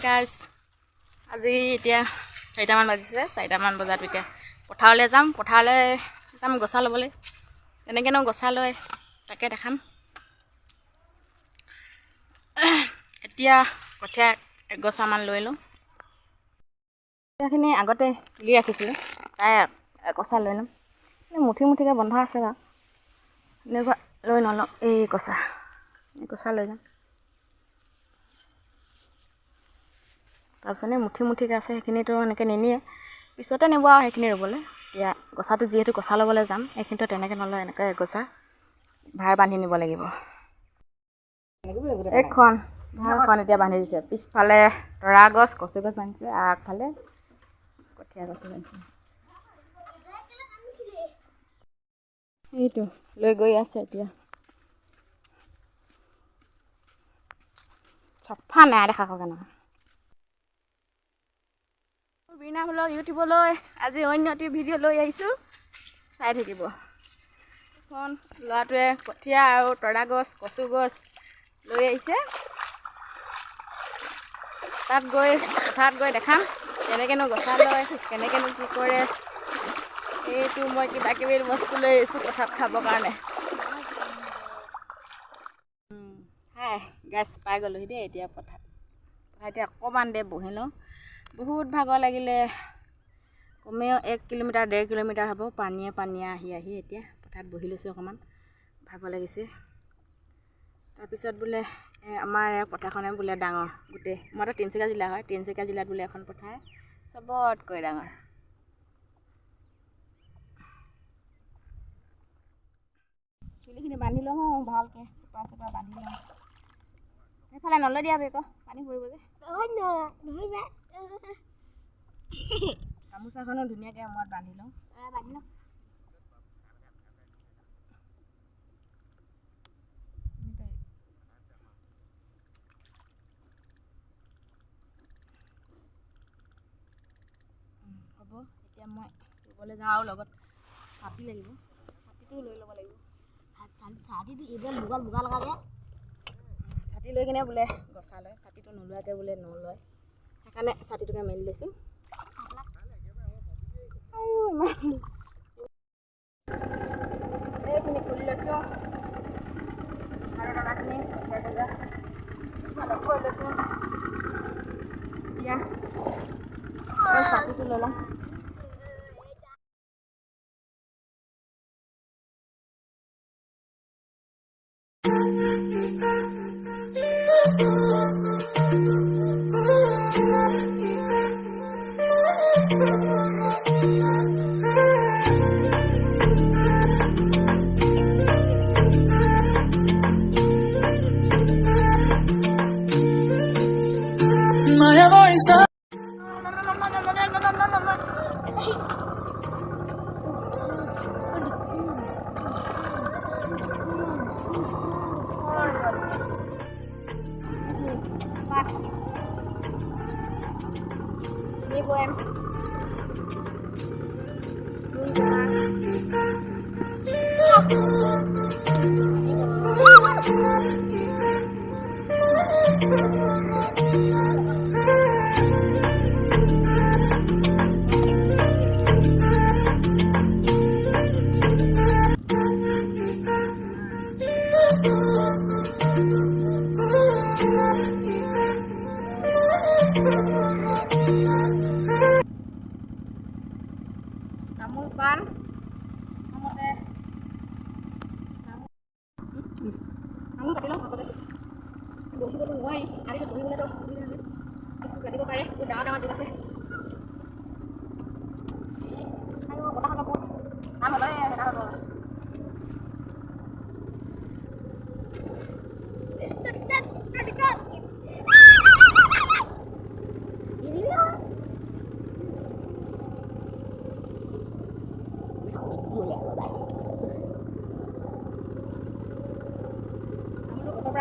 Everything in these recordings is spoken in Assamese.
গাইজ আজি এতিয়া 4টামান বাজিছে 4টামান বজাত এতিয়া পথাৰলৈ যাম গছা ল'বলৈ কেনেকৈনো গছা লয় তাকে দেখাম এতিয়া কঠীয়া এগছামান লৈ লওঁ কঠীয়াখিনি আগতে তুলি ৰাখিছিলোঁ তাই গছা লৈ ল'ম মুঠিকৈ বন্ধা আছে বাৰু এনেকুৱা লৈ নলওঁ এই গছা লৈ যাম তাৰপিছত মুঠিকৈ আছে সেইখিনিতো এনেকৈ নিনিয়ে পিছতে নিব আৰু সেইখিনি ৰুবলৈ এতিয়া গছাটো যিহেতু গছা ল'বলৈ যাম এইখিনিতো তেনেকৈ নলয় এনেকৈ গছা ভাৰ বান্ধি নিব লাগিব এইখন ভাৰখন এতিয়া বান্ধি দিছে পিছফালে তৰা গছ কচু গছ বান্ধিছে আগফালে কঠীয়া গছ বান্ধিছে এইটো লৈ গৈ আছে এতিয়া চফা নাই দেখা কাৰণে বিনা ভ্লগ ইউটিউবলৈ আজি অন্য এটি ভিডিঅ' লৈ আহিছোঁ চাই থাকিব এখন ল'ৰাটোৱে কঠীয়া আৰু তৰা গছ কচু গছ লৈ আহিছে তাত গৈ পথাৰত গৈ দেখাম কেনেকৈনো গছা লয় কেনেকৈনো কি কৰে এইটো মই কিবাকিবি বস্তু লৈ আহিছোঁ পথাৰত খাবৰ কাৰণে গেছ পাই গ'লোহি দেই এতিয়া পথাৰত এতিয়া অকণমান দেৰি বহি লওঁ বহুত ভাগৰ লাগিলে কমেও 1 কিলোমিটাৰ 1.5 কিলোমিটাৰ হ'ব পানীয়ে আহি এতিয়া পথাৰত বহি লৈছোঁ অকণমান ভাগৰ লাগিছে তাৰপিছত বোলে আমাৰ পথাৰখনে বোলে ডাঙৰ গোটেই মইতো তিনিচুকীয়া জিলা হয় তিনিচুকীয়া জিলাত বোলে এখন পথাৰ চবতকৈ ডাঙৰ চুলিখিনি বান্ধি লওঁ ভালকৈ চোপা বান্ধি লওঁ সেইফালে নলৈ দিয়া আকৌ পানী পৰিব যে গামোচাখনো ধুনীয়াকৈ মূৰত বান্ধি লওঁ হ'ব এতিয়া মই ৰুবলৈ যাওঁ আৰু লগত ছাতি লাগিব ছাতিটোও লৈ ল'ব লাগিব ছাতিটো এইবাৰ মুগা লগাব ছাতি লৈ কিনে বোলে গছা লয় ছাতিটো নোলোৱাকৈ বোলে নলয় সেইকাৰণে ছাতিটোকে মেলি লৈছোঁ এইখিনি খুলি লৈছোঁ আৰু দানাখিনি থৈ লৈছোঁ এতিয়া ছাতিটো লৈ লওঁ তামোল পাণ তামোল কাটি লওঁ বহিবলৈ নোৱাৰি আৰু বহিবলৈতো সুবিধা নাই কাটিব পাৰে ডাঙৰ দিন আছে আৰু বতাহত নাম হ'লে এটা হ'ব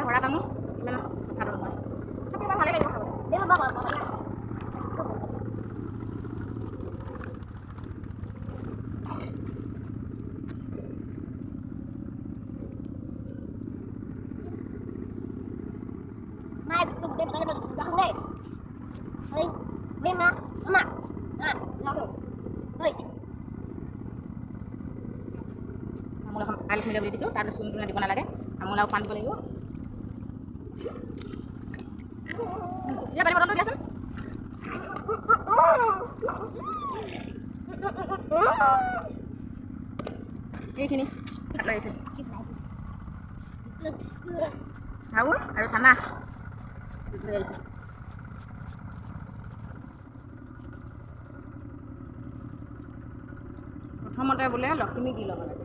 হৰা তামোল ইমান চফা নহয় ইমান ভালে লাগিব খাবলৈ তামোল এখন আলি মিলাই বুলি দিছোঁ, তাত চূণ দিব নালাগে, তামোল আৰু পাণ দিব লাগিব। দিয়া পানী বটলটো দিয়াচোন। এইখিনি লৈ আহিছে চাউল আৰু চানা লৈ আহিছে। প্ৰথমতে বোলে লখিমীক দি ল'ব লাগে,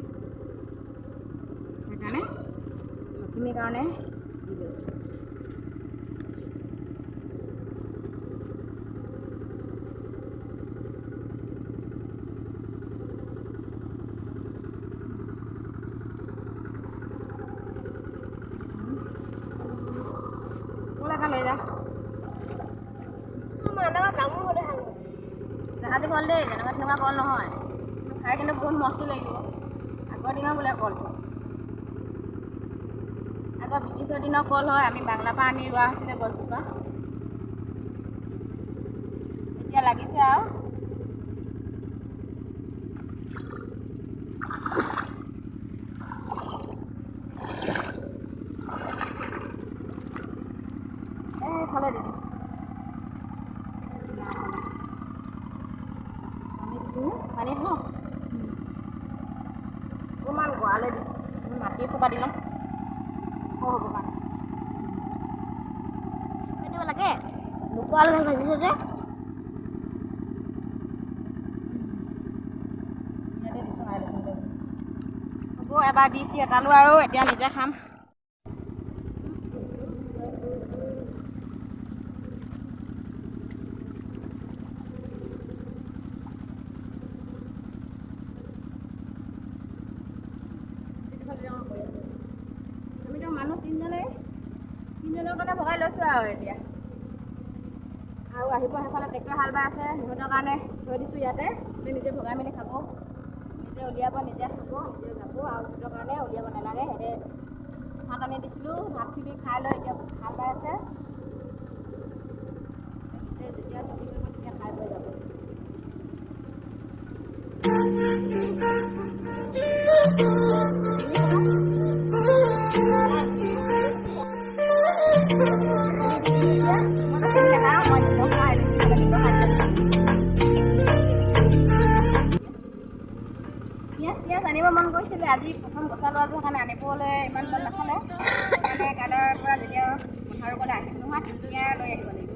সেইকাৰণে লখিমীৰ কাৰণে দি লৈছে। লৈ যা জাহাজী কল দেই, যেনেকুৱা তেনেকুৱা কল নহয়, খাই কিন্তু বহুত মস্তি লাগিব। আগৰ দিনৰ বোলে কলটো, আগৰ ব্ৰিটিছৰ দিনৰ কল হয়, আমি বাংলাৰ পৰা আনি ৰোৱা হৈছিলে গছজোপা, এতিয়া লাগিছে আৰু। এইফালে দিম পানী দিওঁ অকণমান গঁৰালে দিম, মাটি চপা দি ল'ম, হ'ব মানে দিব লাগে লোকোৱাল ভাজিছে যে হ'ব। এবাৰ দিছি এটালোঁ আৰু এতিয়া নিজে খাম। আমিতো মানুহ তিনিজনৰ কাৰণে ভগাই লৈছোঁ আৰু এতিয়া, আৰু আহিব সেইফালে ট্ৰেক্টৰ হাল বাই আছে, সিহঁতৰ কাৰণে থৈ দিছোঁ ইয়াতে, নিজে ভগাই মেলি খাব, নিজে উলিয়াব, নিজে খাব, নিজে যাব। আৰু সিহঁতৰ কাৰণে উলিয়াব নালাগে, সিহঁতে ভাত আনি দিছিলোঁ, ভাতখিনি খাই লৈ এতিয়া হাল বাই আছে, নিজে যেতিয়া চলি কৰিব তেতিয়া খাই বৈ যাব। পিঁয়াজ আনিব মন গৈছিলে, আজি প্ৰথম গছা লোৱা যোৱাৰ কাৰণে আনিবলৈ ইমান মন নাখালে, সেইকাৰণে কাইলৈৰ পৰা যেতিয়া পথাৰৰ পৰা আহিম নহয় তেতিয়া লৈ আহিব লাগিব।